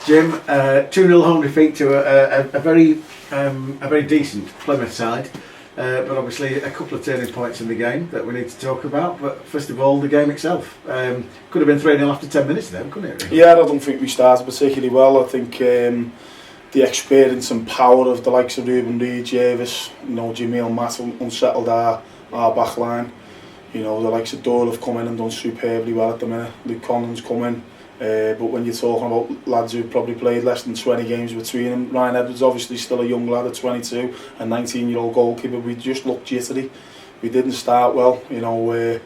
Jim, 2-0 home defeat to a very decent Plymouth side, but obviously a couple of turning points in the game that we need to talk about. But first of all, the game itself. Could have been 3-0 after 10 minutes then, couldn't it? Really? Yeah, I don't think we started particularly well. I think the experience and power of the likes of Ruben Reid, Jervis, Jamil Matt unsettled our back line. The likes of Doyle have come in and done superbly well at the minute. Luke Collins come in. But when you're talking about lads who've probably played less than 20 games between them, Ryan Edwards obviously still a young lad at 22, a 19-year-old goalkeeper. We just looked jittery. We didn't start well. I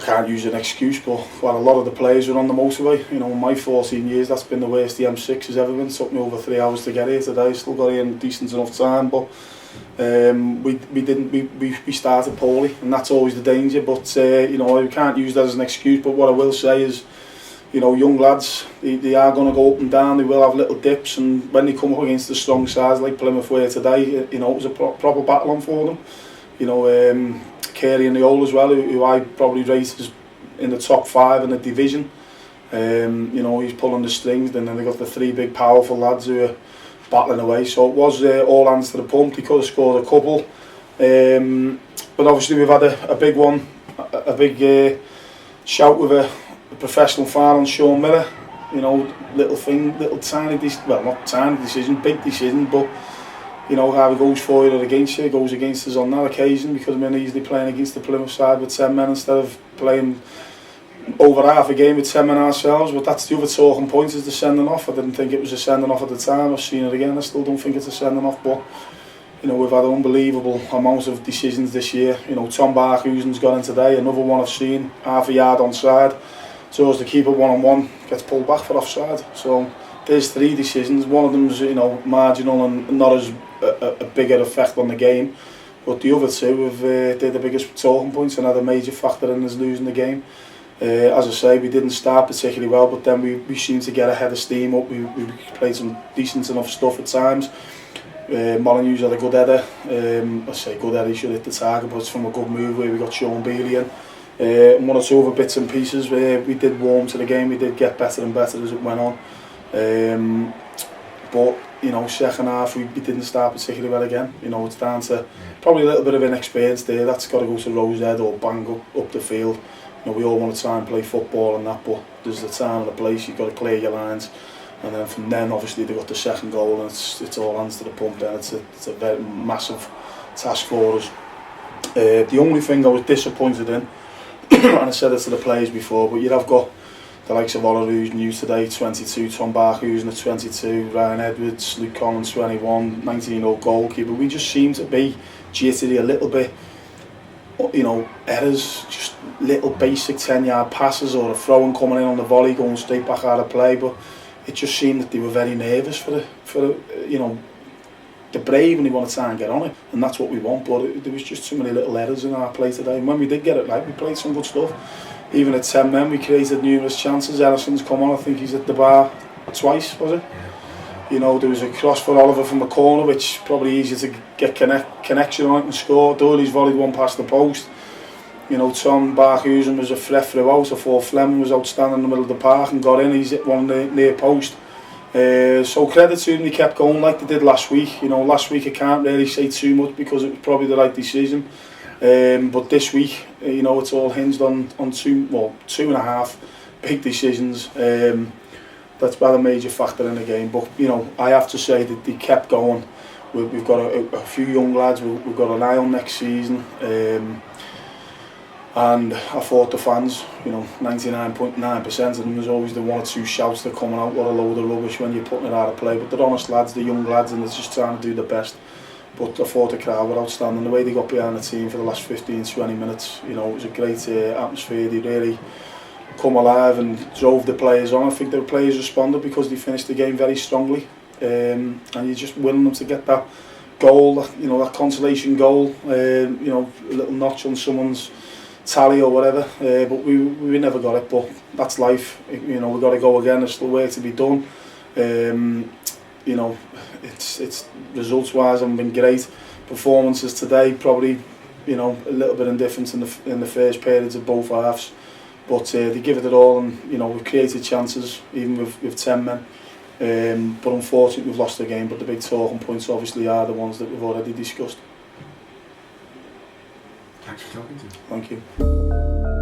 can't use an excuse, but a lot of the players were on the motorway. In my 14 years, that's been the worst the M6 has ever been. It took me over 3 hours to get here today. Still got here in decent enough time, but we started poorly, and that's always the danger. But I can't use that as an excuse. But what I will say is, young lads, they are going to go up and down. They will have little dips, and when they come up against the strong sides like Plymouth were today, it was a proper battle on for them. Carey and Neola as well, who I probably rate as in the top 5 in the division. He's pulling the strings, and then they got the 3 big powerful lads who are battling away. So it was all hands to the pump. They could have scored a couple, but obviously we've had a big one, a big shout with a professional foul on Sean Miller. Little tiny, not tiny decision, big decision, but how he goes for it or against you, goes against us on that occasion, because we're easily playing against the Plymouth side with 10 men instead of playing over half a game with 10 men ourselves. But that's the other talking point, is the sending off. I didn't think it was a sending off at the time. I've seen it again, I still don't think it's a sending off, but we've had an unbelievable amount of decisions this year. Tom Barkhuizen's gone in today, another one I've seen, half a yard onside. So as the keeper one-on-one gets pulled back for offside. So there's 3 decisions. One of them's marginal and not as a bigger effect on the game, but the other 2 have they're the biggest talking points and had a major factor in us losing the game. As I say, we didn't start particularly well, but then we seemed to get a head of steam up. We played some decent enough stuff at times. Molyneux's had a good header. I say good header, he should hit the target, but it's from a good move where we got Sean Bailey in. And 1 or 2 other bits and pieces where we did warm to the game. We did get better and better as it went on. But second half we didn't start particularly well again. It's down to probably a little bit of inexperience there. That's got to go to Rosehead or bang up the field. We all want to try and play football and that, but there's the time and the place. You've got to clear your lines, and then from then obviously they got the second goal, and it's all hands to the pump. Then it's a very massive task for us. The only thing I was disappointed in, and I said it to the players before, but you'd have got the likes of Olerud new today, 22, Tom Barkhuizen at 22, Ryan Edwards, Luke Collins 21, 19-year-old goalkeeper. We just seem to be jittery a little bit. Errors, just little basic 10-yard passes or a throw-in coming in on the volley, going straight back out of play. But it just seemed that they were very nervous for they're brave and they want to try and get on it, and that's what we want. But there was just too many little errors in our play today. And when we did get it right, we played some good stuff. Even at 10 men, we created numerous chances. Ellison's come on, I think he's at the bar twice, was it? Yeah. There was a cross for Oliver from the corner, which probably easier to get connection on it and score. Doyley's volleyed one past the post. Tom Barkhuizen was a threat throughout. I thought Fleming was outstanding in the middle of the park and got in. He's hit one near post. So credit to them, they kept going like they did last week. Last week I can't really say too much because it was probably the right decision. But this week, it's all hinged on 2.5 big decisions. That's about a major factor in the game. But I have to say that they kept going. We've got a few young lads. We've got an eye on next season. And I thought the fans, 99.9% of them, there's always the 1 or 2 shouts that are coming out, what a load of rubbish when you're putting it out of play. But they're honest lads, they're young lads, and they're just trying to do their best. But I thought the crowd were outstanding. The way they got behind the team for the last 15-20 minutes, it was a great atmosphere. They really come alive and drove the players on. I think the players responded because they finished the game very strongly. And you're just willing them to get that goal, that consolation goal, a little notch on someone's tally or whatever. But we never got it. But that's life. We've got to go again. There's still work to be done. It's results-wise haven't been great. Performances today probably, a little bit indifferent in the first periods of both halves. But they give it all, and you know, we've created chances even with 10 men. But unfortunately we've lost the game. But the big talking points obviously are the ones that we've already discussed. Thanks for talking to me. Thank you.